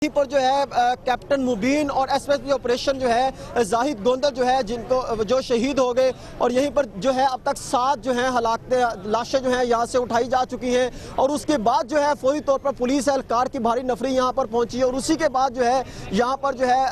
पर जो है कैप्टन मुबीन और एसएसपी ऑपरेशन जो है जाहिद गोंदल जो है जिनको जो शहीद हो गए और यहीं पर जो है अब तक 7 जो है लाशें जो है यहाँ से उठाई जा चुकी हैं और उसके बाद जो है फौरी तौर पर पुलिस एहलकार की भारी नफरी यहाँ पर पहुंची है और उसी के बाद जो है यहाँ पर जो है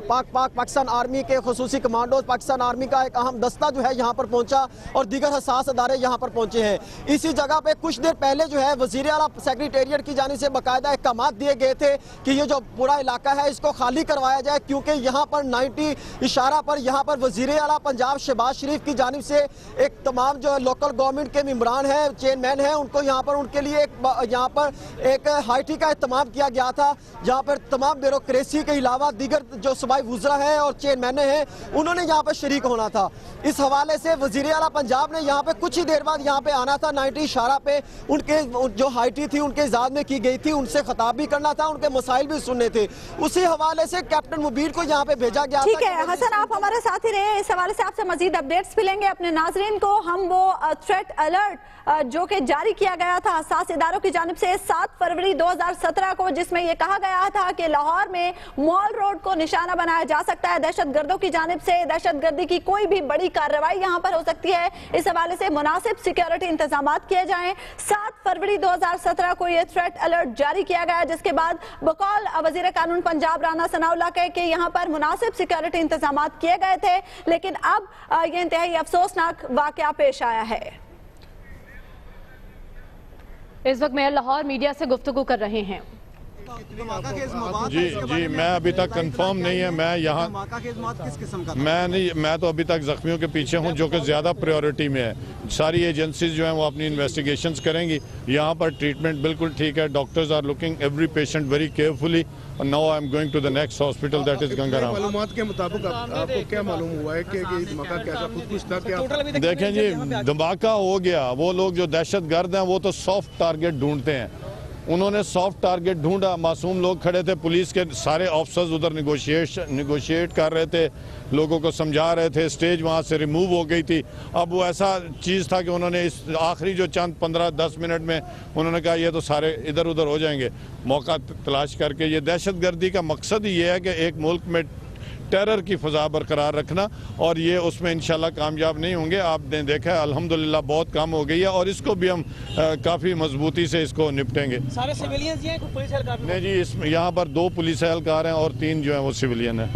पाकिस्तान आर्मी के खुसूसी कमांडोज पाकिस्तान आर्मी का एक अहम दस्ता जो है यहाँ पर पहुंचा और दीगर हसास अदारे यहाँ पर पहुंचे हैं। इसी जगह पे कुछ देर पहले जो है वजीर आला सेक्रेटेरिएट की जानिब से बाकायदा अहकाम दिए गए थे कि ये जो पूरा इलाका है इसको खाली करवाया जाए क्योंकि यहाँ पर 90 इशारा पर यहाँ पर वजीर आला पंजाब शहबाज शरीफ की जानिब से एक तमाम जो लोकल गवर्नमेंट के मेंबरान हैं चेयरमैन हैं उनको यहाँ पर उनके लिए यहाँ पर एक हाईटी का इत्तेमाम किया गया था जहाँ पर तमाम ब्यूरोक्रेसी के अलावा दीगर जो सूबाई वुज़रा हैं और चेयरमैन हैं उन्होंने यहाँ पर शरीक होना था। इस हवाले से वजीर आला पंजाब ने यहाँ पे कुछ ही देर बाद यहाँ पे आना था 90 इशारा पे उनके जो हाईटी थी उनके इजाज़त में की गई थी उनसे खिताब भी करना था उनके मसाइल भी सुनने थे। उसी हवाले से कैप्टन मुबीन को यहाँ पे भेजा गया। ठीक है हसन, आप हमारे साथ ही रहे, इस हवाले से आपसे मजीद अपडेट्स मिलेंगे अपने नाजरीन को। हम वो थ्रेट अलर्ट जो कि जारी किया गया था हसास इदारों की जानिब से 7 फरवरी 2017 को, जिसमें यह कहा गया था कि लाहौर में मॉल रोड को निशाना बनाया जा सकता है दहशतगर्दों की जानिब से, दहशतगर्दी की कोई भी बड़ी कार्रवाई यहाँ पर हो सकती है। इस हवाले से मुनासिब सिक्योरिटी इंतजाम किए जाएं। 7 फरवरी 2017 को यह थ्रेट अलर्ट जारी किया गया जिसके बाद बकौल वजीर कानून पंजाब राना सनाउल्लाह के यहाँ पर मुनासिब सिक्योरिटी इंतजाम किए गए थे, लेकिन अब यह इंतहाई अफसोसनाक वाकया पेश आया है। इस वक्त मेयर लाहौर मीडिया से गुफ्तगू कर रहे हैं। जी मैं अभी तक कंफर्म नहीं है। मैं यहाँ मैं तो अभी तक जख्मियों के पीछे हूँ जो कि ज़्यादा प्रायोरिटी में है। सारी एजेंसीज जो हैं वो अपनी इन्वेस्टिगेशंस करेंगी। यहाँ पर ट्रीटमेंट बिल्कुल ठीक है, doctors are looking every patient very carefully. Now I am going to the next hospital that is Gangaram. मालूमात के मुताबिक आपको क्या मालूम हुआ है कि धमाका कैसा कुछ था क्या? देखें जी, धमाका हो गया। वो लोग जो दहशतगर्द हैं वो तो सॉफ्ट टारगेट ढूंढते हैं, उन्होंने सॉफ्ट टारगेट ढूंढा। मासूम लोग खड़े थे, पुलिस के सारे ऑफिसर्स उधर निगोशिएट कर रहे थे, लोगों को समझा रहे थे। स्टेज वहाँ से रिमूव हो गई थी। अब वो ऐसा चीज़ था कि उन्होंने इस आखिरी जो चंद 15-10 मिनट में उन्होंने कहा ये तो सारे इधर उधर हो जाएंगे। मौका तलाश करके ये दहशतगर्दी का मकसद ही ये है कि एक मुल्क में टेरर की फ़ज़ा बरकरार रखना, और ये उसमें इंशाल्लाह कामयाब नहीं होंगे। आपने देखा है अल्हम्दुलिल्लाह बहुत कम हो गई है और इसको भी हम काफ़ी मजबूती से इसको निपटेंगे। सारे सिविलियंस हैं, कोई पुलिस एहलकार नहीं जी, इसमें यहाँ पर 2 पुलिस एहलकार हैं और 3 जो हैं वो सिविलियन हैं।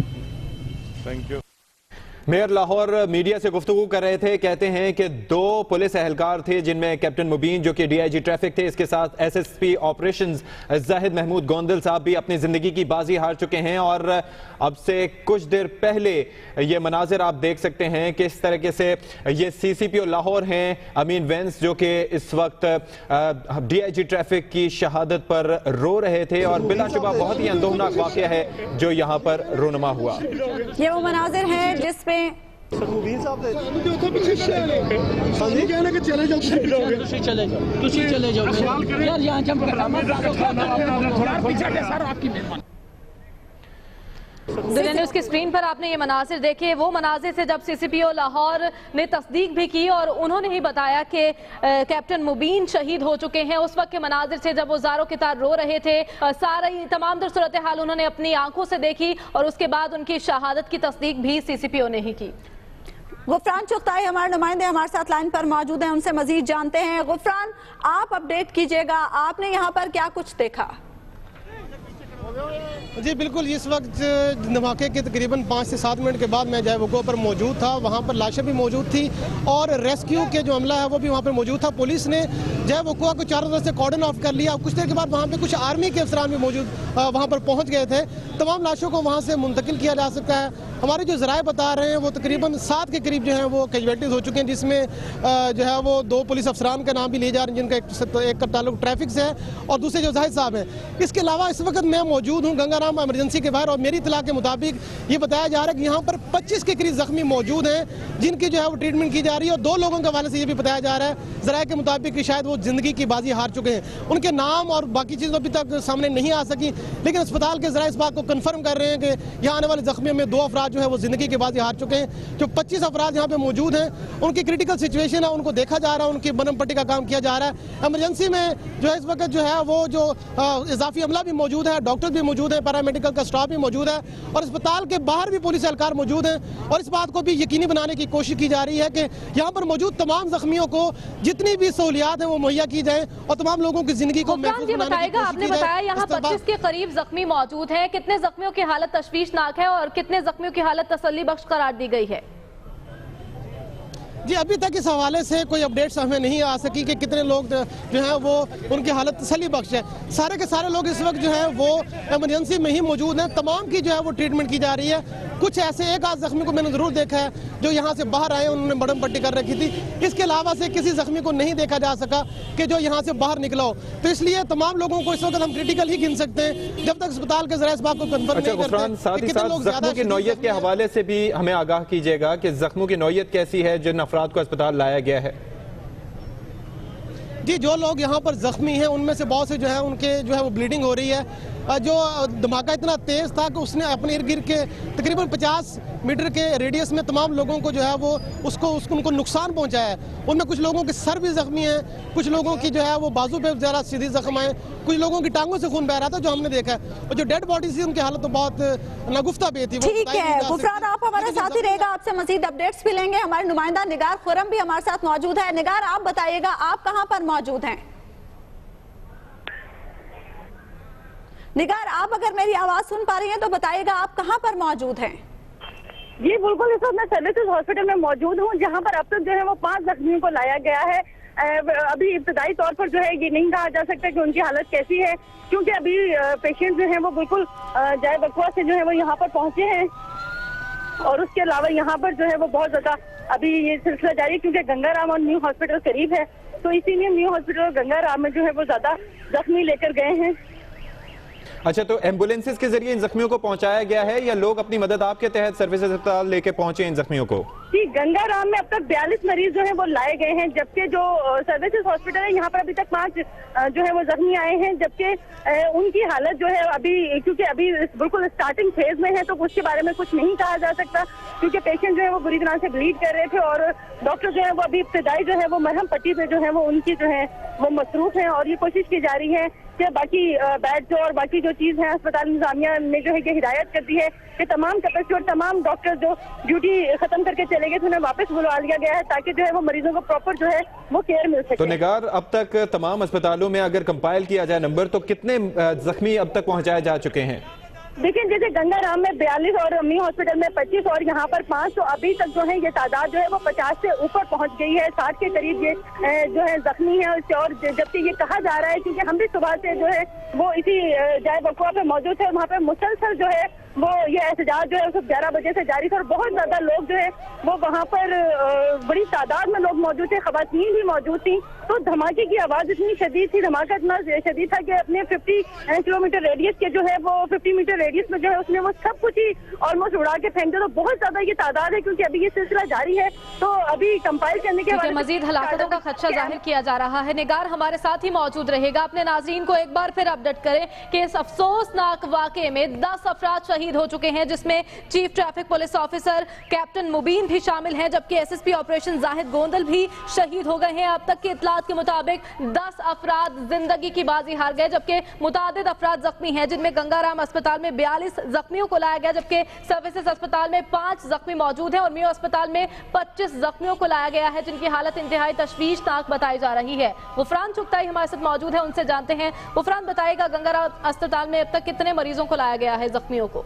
Thank you. Mayor Lahore media से गुफ्तगू कर रहे थे, कहते हैं कि 2 पुलिस एहलकार थे जिनमें कैप्टन मुबीन जो कि डीआईजी ट्रैफिक थे, इसके साथ एसएसपी ऑपरेशंस जाहिद महमूद गोंदल साहब भी अपनी जिंदगी की बाजी हार चुके हैं। और अब से कुछ देर पहले ये मनाजिर आप देख सकते हैं कि इस तरीके से ये सीसीपीओ लाहौर हैं अमीन वेंस जो कि इस वक्त डीआईजी ट्रैफिक की शहादत पर रो रहे थे और बिलाशुबा बहुत ही अंदोहनाक वाकया है जो यहाँ पर रोनुमा हुआ। ये वो मनाजिर हैं जिसमें मुबीन साहब चले जाओ यार, यहाँ जंप दुनिया न्यूज़ की स्क्रीन पर आपने ये मनाजिर देखे, वो मनाजिर से जब सीसीपीओ लाहौर ने तस्दीक भी की और उन्होंने ही बताया कि कैप्टन मुबीन शहीद हो चुके हैं। उस वक्त के मनाजिर से जब वो ज़ारों की तार रो रहे थे, सारी तमाम तर सूरत हाल उन्होंने अपनी आंखों से देखी और उसके बाद उनकी शहादत की तस्दीक भी सीसीपीओ ने ही की। गुफरान चुगताई हमारे नुमाइंदे हमारे साथ लाइन पर मौजूद हैं, उनसे मजीद जानते हैं। गुफरान, आप अपडेट कीजिएगा, आपने यहाँ पर क्या कुछ देखा? जी बिल्कुल, इस वक्त धमाके के तकरीबन 5 से 7 मिनट के बाद मैं जय वुको पर मौजूद था। वहाँ पर लाशें भी मौजूद थी और रेस्क्यू के जो अमला है वो भी वहाँ पर मौजूद था। पुलिस ने जय वुको को चारों तरफ से कॉर्डन ऑफ कर लिया। कुछ देर के बाद वहाँ पे कुछ आर्मी के अफसरान भी मौजूद वहाँ पर पहुँच गए थे। तमाम लाशों को वहाँ से मुंतकिल किया जा सकता है। हमारे जो ज़राए बता रहे हैं वो तकरीबन 7 के करीब जो है वो कैजुअल्टीज हो चुके हैं, जिसमें जो है वो 2 पुलिस अफसरान का नाम भी लिए जा रहे हैं जिनका एक का ताल्लुक ट्रैफिक से है और दूसरे जो जाहिद साहब हैं। इसके अलावा इस वक्त मैं मौजूद हूँ गंगाराम इमरजेंसी के बाहर और मेरी इतला के मुताबिक ये बताया जा रहा है कि यहाँ पर 25 के करीब जख्मी मौजूद हैं जिनकी जो है वो ट्रीटमेंट की जा रही है। और 2 लोगों के हवाले से ये भी बताया जा रहा है ज़राए के मुताबिक कि शायद वो जिंदगी की बाजी हार चुके हैं। उनके नाम और बाकी चीज़ें अभी तक सामने नहीं आ सकी, लेकिन अस्पताल के ज़राए इस बात को कन्फर्म कर रहे हैं कि यहाँ आने वाले जख्मियों में 2 अफराद जो है वो जिंदगी की बाजी हार चुके हैं। जो 25 अफराद यहाँ पे मौजूद हैं, उनकी क्रिटिकल सिचुएशन है, उनको देखा जा रहा है, उनकी मरहम पट्टी का काम किया जा रहा है। इमरजेंसी में जो है इस वक्त जो है वो जो इजाफी अमला भी मौजूद है, डॉक्टर भी मौजूद है, पैरामेडिकल का स्टाफ भी मौजूद है और अस्पताल के बाहर भी पुलिस एहलकार मौजूद हैं। और इस बात को भी यकीनी बनाने की कोशिश की जा रही है कि यहाँ पर मौजूद तमाम जख्मियों को जितनी भी सहूलियात हैं वो मुहैया की जाए और तमाम लोगों की जिंदगी को महफूज बनाने की कोशिश आपने की जाए। बताया यहाँ 25 के करीब जख्मी मौजूद हैं, कितने जख्मियों की हालत तशवीशनाक है और कितने जख्मियों की हालत तसल्ली बख्श करार दी गई है? जी अभी तक इस हवाले से कोई अपडेट्स हमें नहीं आ सकी कि कितने लोग जो हैं वो उनकी हालत तसल्ली बख्श है। सारे के सारे लोग इस वक्त जो है वो इमरजेंसी में ही मौजूद हैं, तमाम की जो है वो ट्रीटमेंट की जा रही है। कुछ ऐसे एक आध जख्मी को मैंने जरूर देखा है जो यहाँ से बाहर आए, उन्होंने मरहम पट्टी कर रखी थी। इसके अलावा से किसी जख्मी को नहीं देखा जा सका कि जो यहाँ से बाहर निकला हो। तो इसलिए तमाम लोगों को इस वक्त हम क्रिटिकल ही गिन सकते हैं जब तक अस्पताल के जरिए इस बात को कन्फर्म नहीं करते। साथ ही साथ जख्मों की नौयत के हवाले से भी हमें आगाह कीजिएगा कि जख्मों की नौयत कैसी है जिन अफराद को अस्पताल लाया गया है। जी जो लोग यहाँ पर जख्मी हैं उनमें से बहुत से जो है उनके जो है वो ब्लीडिंग हो रही है। जो धमाका इतना तेज था कि उसने अपने इर्द गिर्द के तकरीबन 50 मीटर के रेडियस में तमाम लोगों को जो है वो उनको नुकसान पहुंचाया है। उनमें कुछ लोगों के सर भी जख्मी हैं, कुछ लोगों की जो है वो बाजू पे ज़्यादा सीधी जख्म है, कुछ लोगों की टांगों से खून बह रहा था जो हमने देखा है। और जो डेड बॉडी थी उनकी हालत तो बहुत नागुफ्ता भी थी। ठीक है गुफरान, आप हमारे साथ ही रहेगा, आपसे मजीद अपडेट्स भी लेंगे। हमारे नुमाइंदा निगार खुरम भी हमारे साथ मौजूद है। निगार आप बताइएगा आप कहाँ पर मौजूद हैं? निगार आप अगर मेरी आवाज सुन पा रही हैं तो बताइएगा आप कहां पर मौजूद हैं? जी बिल्कुल, इस वक्त मैं सर्विसेज हॉस्पिटल में मौजूद हूं जहां पर अब तक जो है वो 5 जख्मियों को लाया गया है। अभी इब्तदाई तौर पर जो है ये नहीं कहा जा सकता कि उनकी हालत कैसी है, क्योंकि अभी पेशेंट जो है वो बिल्कुल जाए बकवा से जो है वो यहाँ पर पहुंचे हैं। और उसके अलावा यहाँ पर जो है वो बहुत ज्यादा अभी ये सिलसिला जारी है, क्योंकि गंगाराम और न्यू हॉस्पिटल करीब है, तो इसीलिए न्यू हॉस्पिटल और गंगाराम में जो है वो ज्यादा जख्मी लेकर गए हैं। अच्छा, तो एम्बुलेंसेस के जरिए इन जख्मियों को पहुंचाया गया है या लोग अपनी मदद आपके तहत सर्विसेज अस्पताल लेके पहुंचे इन जख्मियों को? जी गंगाराम में अब तक 42 मरीज जो है वो लाए गए हैं, जबकि जो सर्विसेज हॉस्पिटल है यहाँ पर अभी तक 5 जो है वो जख्मी आए हैं, जबकि उनकी हालत जो है अभी, क्योंकि अभी बिल्कुल स्टार्टिंग फेज में है तो उसके बारे में कुछ नहीं कहा जा सकता, क्योंकि पेशेंट जो है वो बुरी तरह से ब्लीड कर रहे थे और डॉक्टर जो है वो अभी इब्तिदाई जो है वो मरहम पट्टी पे जो है वो उनकी जो है वो मसरूफ है। और ये कोशिश की जा रही है कि बाकी बेड जो और बाकी जो चीज है अस्पताल इंतजामिया ने जो है ये हिदायत कर दी है कि तमाम कैपेसिटी और तमाम डॉक्टर जो ड्यूटी खत्म करके चले गए थे उन्हें वापस बुलवा लिया गया है, ताकि जो है वो मरीजों को प्रॉपर जो है वो केयर मिल सके। तो निगार, अब तक तमाम अस्पतालों में अगर कंपाइल किया जाए नंबर, तो कितने जख्मी अब तक पहुंचाए जा चुके हैं? देखिए जैसे गंगाराम में 42 और न्यू हॉस्पिटल में 25 और यहाँ पर 5, तो अभी तक जो है ये तादाद जो है वो 50 से ऊपर पहुँच गई है। 60 के करीब ये जो है जख्मी है। और जबकि ये कहा जा रहा है, क्योंकि हम भी सुबह से जो है वो इसी जाए बकुआ पे मौजूद थे, वहाँ पे मुसलसल जो है वो ये एहतजाज जो है उसको 11 बजे से जारी था और बहुत ज्यादा लोग जो है वो वहाँ पर बड़ी तादाद में लोग मौजूद थे, खवातीन भी मौजूद थी। तो धमाके की आवाज इतनी शदीद थी, धमाका इतना शदीद था कि अपने 50 किलोमीटर रेडियस के जो है वो 50 मीटर रेडियस में जो है उसने वो सब कुछ ही ऑलमोस्ट उड़ा के फेंक दिया। तो बहुत ज्यादा ये तादाद है, क्योंकि अभी ये सिलसिला जारी है, तो अभी कंपाइल करने के बाद मजीद हलाकतों का खदशा जाहिर किया जा रहा है। निगार हमारे साथ ही मौजूद रहेगा, अपने नाज़रीन को एक बार फिर अपडेट करें कि इस अफसोसनाक वाकये में 10 अफराद शहीद हो चुके हैं, जिसमें chief traffic police officer captain Mubeen भी शामिल हैं, जबकि एसएसपी ऑपरेशन जाहिद गोंदल भी शहीद हो गए हैं। अब तक की इत्तलात के मुताबिक 10 अफराद जिंदगी की बाजी हार गए, जबकि मुतादिद अफराद जख्मी हैं, जिनमें गंगाराम अस्पताल में 42 जख्मियों को लाया गया, जबकि सर्विसेज अस्पताल में 5 जख्मी मौजूद हैं और मियो अस्पताल में 25 जख्मियों को लाया गया है, जिनकी हालत इंतहाई तशवीशनाक बताई जा रही है। गुफरान चुगताई हमारे साथ मौजूद है, उनसे जानते हैं। गुफरान बताएगा गंगाराम अस्पताल में अब तक कितने मरीजों को लाया गया है, जख्मियों को?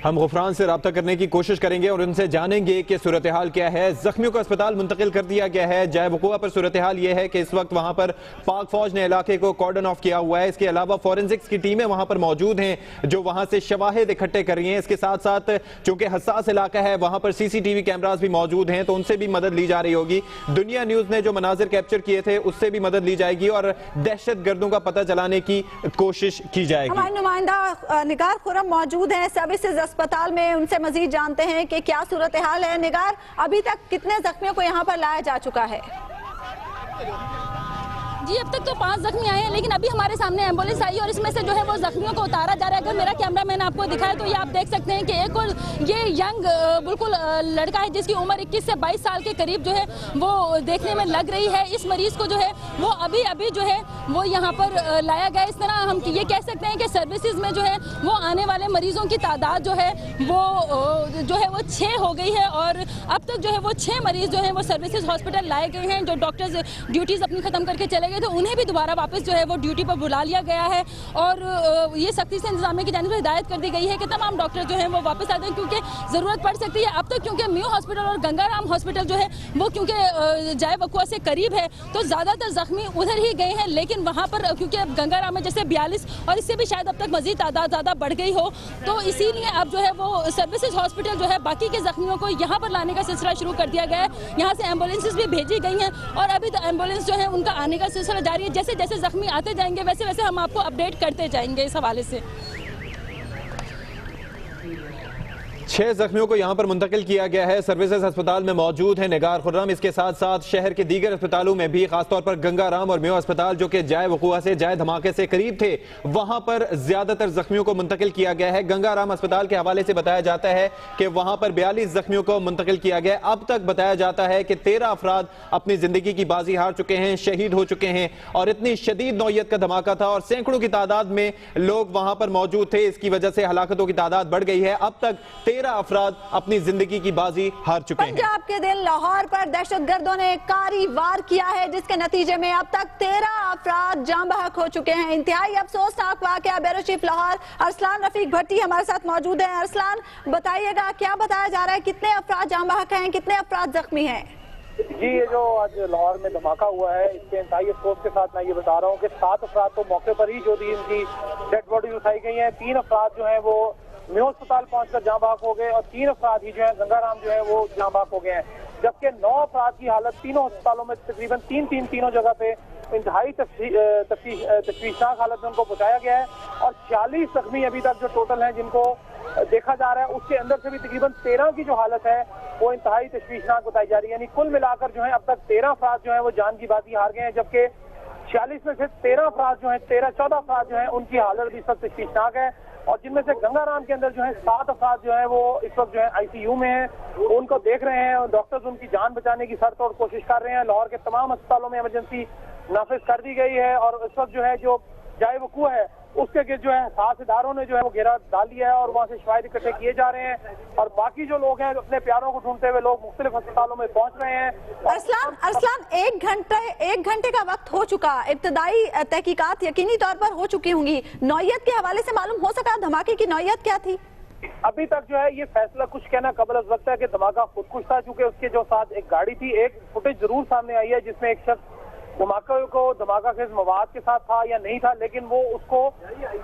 हम गुफरान से रब्ता करने की कोशिश करेंगे और उनसे जानेंगे कि सूरत हाल क्या है। जख्मियों को अस्पताल मुंतकिल कर दिया गया है। जाए वक़ुआ पर सूरत हाल यह है कि इस वक्त वहां पर पाक फौज ने इलाके को कॉर्डन ऑफ किया हुआ है। इसके अलावा फॉरेंसिक्स की टीमें वहां पर मौजूद हैं जो वहां से शवाहिद इकट्ठे कर रही हैं। इसके साथ साथ चूंकि हसास इलाका है, वहां पर CCTV कैमरास भी मौजूद हैं, तो उनसे भी मदद ली जा रही होगी। दुनिया न्यूज ने जो मनाजिर कैप्चर किए थे उससे भी मदद ली जाएगी और दहशत गर्दों का पता चलाने की कोशिश की जाएगी। हमारे नुमाइंदा निगार खुरम मौजूद है सर्विसेज अस्पताल में, उनसे मजीद जानते हैं कि क्या सूरत हाल है। निगार, अभी तक कितने जख्मियों को यहाँ पर लाया जा चुका है? जी अब तक तो 5 जख्मी आए हैं, लेकिन अभी हमारे सामने एम्बुलेंस आई और इसमें से जो है वो जख्मियों को उतारा जा रहा है। अगर मेरा कैमरामैन आपको दिखाए तो ये आप देख सकते हैं कि एक और ये यंग बिल्कुल लड़का है जिसकी उम्र 21 से 22 साल के करीब जो है वो देखने में लग रही है। इस मरीज को जो है वो अभी जो है वो यहाँ पर लाया गया। इस तरह हम ये कह सकते हैं कि सर्विसेज में जो है वो आने वाले मरीजों की तादाद जो है वो 6 हो गई है और अब तक जो है वो 6 मरीज जो है वो सर्विसेज हॉस्पिटल लाए गए हैं। जो डॉक्टर्स ड्यूटीज अपनी खत्म करके चले गए थे उन्हें भी दोबारा वापस जो है वो ड्यूटी पर बुला लिया गया है और ये सख्ती से इंतजामिया की जानिब से हिदायत कर दी गई है कि तमाम डॉक्टर जो है वो वापस आ जाएं क्योंकि ज़रूरत पड़ सकती है। अब तक क्योंकि म्यू हॉस्पिटल और गंगाराम हॉस्पिटल जो है वो क्योंकि जाए वकुआ से करीब है तो ज़्यादातर जख्मी उधर ही गए हैं, लेकिन वहाँ पर क्योंकि अब गंगाराम में जैसे 42 और इससे भी शायद अब तक मजीद तादाद ज़्यादा बढ़ गई हो तो इसीलिए अब जो है वो सर्विसेज हॉस्पिटल जो है बाकी के जख्मियों को यहाँ पर लाने का सिलसिला शुरू कर दिया गया है। यहाँ से एम्बुलेंसेज भी भेजी गई हैं और अभी तो एम्बुलेंस जो है उनका आने का सिलसिला जारी है। जैसे जैसे जख्मी आते जाएंगे वैसे वैसे हम आपको अपडेट करते जाएंगे इस हवाले से। 6 जख्मियों को यहां पर मुंतकिल किया गया है। सर्विसेज अस्पताल में मौजूद है निगार खुर्रम। इसके साथ साथ शहर के दीगर अस्पतालों में भी खासतौर पर गंगाराम और म्यू अस्पताल जो कि जाए वकुआ से जाए धमाके से करीब थे वहां पर ज्यादातर जख्मियों को मुंतकिल किया गया है। गंगाराम अस्पताल के हवाले से बताया जाता है कि वहां पर 42 जख्मियों को मुंतकिल किया गया। अब तक बताया जाता है कि 13 अफराद अपनी जिंदगी की बाजी हार चुके हैं, शहीद हो चुके हैं और इतनी शदीद नौयत का धमाका था और सैकड़ों की तादाद में लोग वहां पर मौजूद थे। इसकी वजह से हलाकतों की तादाद बढ़ गई है। अब तक 13 अफराद अपनी जिंदगी की बाजी हार चुके हैं। पंजाब के दिन लाहौर पर दहशतगर्दों ने कारी वार किया है जिसके नतीजे में अब तक 13 अफराद जान बहक हो चुके हैं। इंतहाई अफसोसनाक वाकया ब्यूरो चीफ लाहौर अरसलान रफीक भट्टी हमारे साथ मौजूद हैं। अरसलान बताइएगा क्या बताया जा रहा है, कितने अफराद जान बहक हैं, कितने अफराद जख्मी हैं? जी ये जो आज लाहौर में धमाका हुआ है इसके इंतहाई अफसोस के साथ मैं ये बता रहा हूँ कि 7 अफराद तो मौके पर ही जो थी इनकी डेड बॉडी उठाई गई है। 3 अफराद जो है वो म्यू अस्पताल पहुंचकर जाँ बहक हो गए और 3 अफराद ही जो है गंगाराम जो है वो जाँ बहक हो गए हैं, जबकि 9 अफराद की हालत तीनों अस्पतालों में तकरीबन तीनों जगह पे इंतहाई तशवीशनाक हालत में उनको पहुंचाया गया है और 40 जख्मी अभी तक जो टोटल हैं जिनको देखा जा रहा है उसके अंदर से भी तकरीबन 13 की जो हालत है वो इंतहाई तशवीशनाक बताई जा रही है। यानी कुल मिलाकर जो है अब तक 13 अफराद जो है वो जान की बाजी हार गए हैं, जबकि 46 में से 13 अफराद जो है 14 अफराद जो है उनकी हालत भी इस वक्त तशवीशनाक है और जिनमें से गंगाराम के अंदर जो है 7 अफराद जो है वो इस वक्त जो है ICU में है, उनको देख रहे हैं। डॉक्टर्स उनकी जान बचाने की सरतोड़ कोशिश कर रहे हैं। लाहौर के तमाम अस्पतालों में इमरजेंसी नाफिज कर दी गई है और इस वक्त जो है जो जाए वकुआ है उसके गिर्द जो है खास इदारों ने जो है वो घेरा डाल दिया है और वहाँ से शवाहिद इकट्ठे किए जा रहे हैं और बाकी जो लोग हैं अपने प्यारों को ढूंढते हुए लोग मुख्तलिफ अस्पतालों में पहुंच रहे हैं। अरसलान 1 घंटे का वक्त हो चुका, इब्तदाई तहकीकात यकीनी तौर पर हो चुकी होंगी। नौयत के हवाले से मालूम हो सका धमाके की नौयत क्या थी? अभी तक जो है ये फैसला कुछ कहना कबल अज़ वक्त है कि धमाका खुदकुश था, चूंकि उसके जो साथ एक गाड़ी थी। एक फुटेज जरूर सामने आई है जिसमें एक शख्स धमाका खेज मवाद के साथ था या नहीं था, लेकिन वो उसको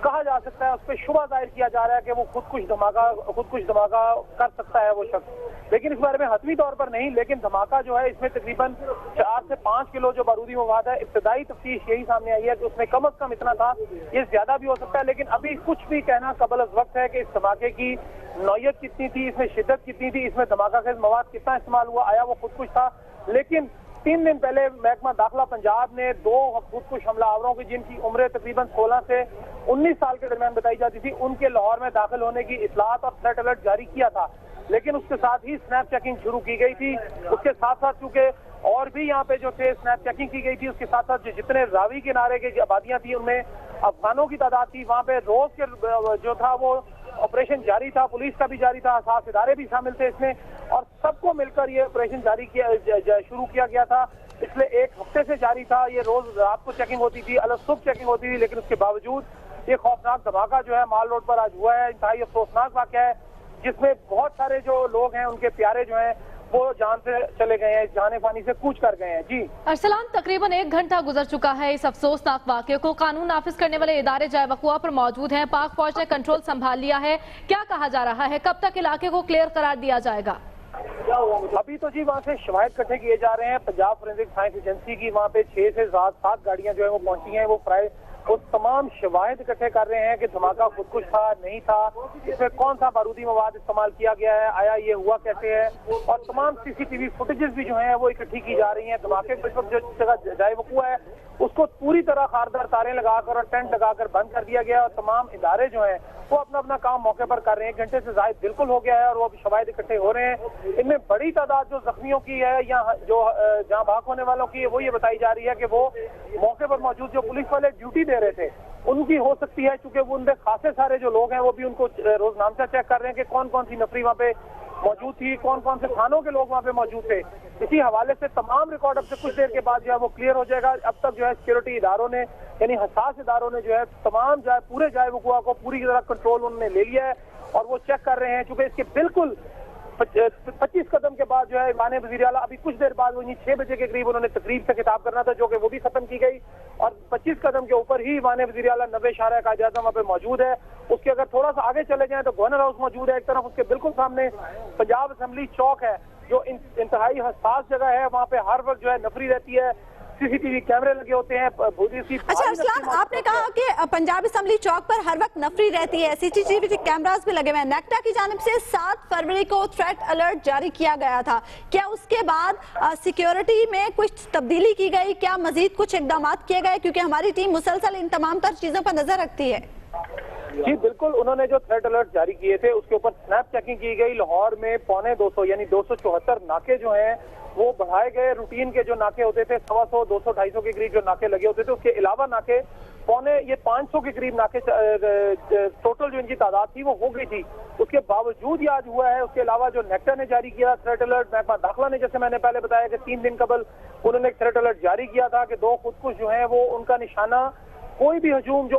कहा जा सकता है, उस पर शुबा जाहिर किया जा रहा है कि वो खुदकुश धमाका कर सकता है वो शख्स, लेकिन इस बारे में हतमी तौर पर नहीं। लेकिन धमाका जो है इसमें तकरीबन 4 से 5 किलो जो बारूदी मवाद है, इब्तदाई तफ्तीश यही सामने आई है कि उसमें कम अज कम इतना था, ये ज्यादा भी हो सकता है, लेकिन अभी कुछ भी कहना कबल अज़ वक्त है कि इस धमाके की नौयत कितनी थी, इसमें शिद्दत कितनी थी, इसमें धमाका खेज मवाद कितना इस्तेमाल हुआ, आया वो खुदकुश था। लेकिन 3 दिन पहले महकमा दाखिला पंजाब ने 2 खुदकुश हमलावरों की जिनकी उम्र तकरीबन 16 से 19 साल के दरमियान बताई जाती थी, उनके लाहौर में दाखिल होने की इत्तलात और थ्रेट अलर्ट जारी किया था। लेकिन उसके साथ ही स्नैप चेकिंग शुरू की गई थी। उसके साथ साथ चूंकि और भी यहाँ पे जो थे स्नैप चेकिंग की गई थी, उसके साथ साथ जितने रावी किनारे की आबादियां थी उनमें अफगानों की तादाद थी। वहाँ पे रोज के जो था वो ऑपरेशन जारी था, पुलिस का भी जारी था, खास इदारे भी शामिल थे इसमें और सबको मिलकर ये ऑपरेशन शुरू किया गया था। पिछले 1 हफ्ते से जारी था। ये रोज रात को चेकिंग होती थी, अलग सुबह चेकिंग होती थी, लेकिन उसके बावजूद ये खौफनाक धमाका जो है माल रोड पर आज हुआ है। इंतहाई अफसोसनाक वाकया है जिसमें बहुत सारे जो लोग हैं उनके प्यारे जो हैं वो जान से चले गए हैं, जाने पानी से कूच कर गए हैं। जी अरसलान, तकरीबन 1 घंटा गुजर चुका है इस अफसोसनाक वाकये को। कानून नाफिज करने वाले इदारे जाए वकुआ पर मौजूद हैं, पाक फौज ने कंट्रोल संभाल लिया है। क्या कहा जा रहा है, कब तक इलाके को क्लियर करार दिया जाएगा? अभी तो जी वहाँ से शवाहिद इकट्ठे किए जा रहे हैं। पंजाब फोरेंसिक साइंस एजेंसी की वहाँ पे 6 से 7 गाड़ियां जो है वो पहुंची हैं। वो तमाम शवाहिद इकट्ठे कर रहे हैं कि धमाका खुदकुश था, नहीं था, इसमें कौन सा बारूदी मवाद इस्तेमाल किया गया है, आया ये हुआ कैसे है, और तमाम सीसीटीवी फुटेजेस भी जो हैं वो इकट्ठी की जा रही हैं। धमाके के वक्त जो जगह जाए वकूआ है उसको पूरी तरह खारदार तारें लगाकर और टेंट लगाकर बंद कर दिया गया और तमाम इदारे जो हैं वो अपना अपना काम मौके पर कर रहे हैं। 1 घंटे से ज्यादा बिल्कुल हो गया है और वो अभी शवाहिद इकट्ठे हो रहे हैं। इनमें बड़ी तादाद जो जख्मियों की है या जो जहां भाग होने वालों की है वो ये बताई जा रही है कि वो मौके पर मौजूद जो पुलिस वाले ड्यूटी दे रहे थे उनकी हो सकती है, चूंकि वो उनके खासे सारे जो लोग हैं वो भी उनको रोजनामचा चेक कर रहे हैं कि कौन कौन सी नफरी वहाँ पे मौजूद थी, कौन कौन से थानों के लोग वहाँ पे मौजूद थे। इसी हवाले से तमाम रिकॉर्ड अब से कुछ देर के बाद जो है वो क्लियर हो जाएगा। अब तक जो है सिक्योरिटी इदारों ने यानी हसास इदारों ने जो है तमाम पूरे जाए वकुआ को पूरी तरह कंट्रोल उन्होंने ले लिया है और वो चेक कर रहे हैं। चूंकि इसके बिल्कुल 25 कदम के बाद जो है माननीय वज़ीर आला अभी कुछ देर बाद वही 6 बजे के करीब उन्होंने तकरीब से खिताब करना था जो कि वो भी खत्म की गई और 25 कदम के ऊपर ही माननीय वज़ीर आला नबे शारा कायद आज़म वहाँ पे मौजूद है। उसके अगर थोड़ा सा आगे चले जाएं तो गवर्नर हाउस मौजूद है। एक तरफ उसके बिल्कुल सामने पंजाब असेंबली चौक है जो इंतहाई हसास जगह है। वहाँ पे हर वक्त जो है नफरी रहती है, सीसीटीवी कैमरे लगे होते हैं। अच्छा अरसलान, आपने कहा कि पंजाब असेंबली चौक पर हर वक्त नफरी रहती है, सीसीटीवी कैमरास भी लगे हुए हैं। नेक्टा की जानिब से 7 फरवरी को थ्रेट अलर्ट जारी किया गया था, क्या उसके बाद सिक्योरिटी में कुछ तब्दीली की गई, क्या मजीद कुछ इकदाम किए गए? क्योंकि हमारी टीम मुसलसल इन तमाम तर चीजों पर नजर रखती है। जी बिल्कुल, उन्होंने जो थ्रेट अलर्ट जारी किए थे उसके ऊपर स्नैप चेकिंग की गई। लाहौर में 250 यानी 274 नाके जो हैं वो बढ़ाए गए। रूटीन के जो नाके होते थे 125, 200, 250 के करीब जो नाके लगे होते थे, उसके अलावा नाके 500 के करीब नाके टोटल जो इनकी तादाद थी वो हो गई थी। उसके बावजूद ये आज हुआ है। उसके अलावा जो नेक्टा ने जारी किया थ्रेट अलर्ट, महकमा दाखिला ने जैसे मैंने पहले बताया कि 3 दिन कबल उन्होंने एक थ्रेट अलर्ट जारी किया था कि 2 खुदकुश जो है वो उनका निशाना कोई भी हजूम जो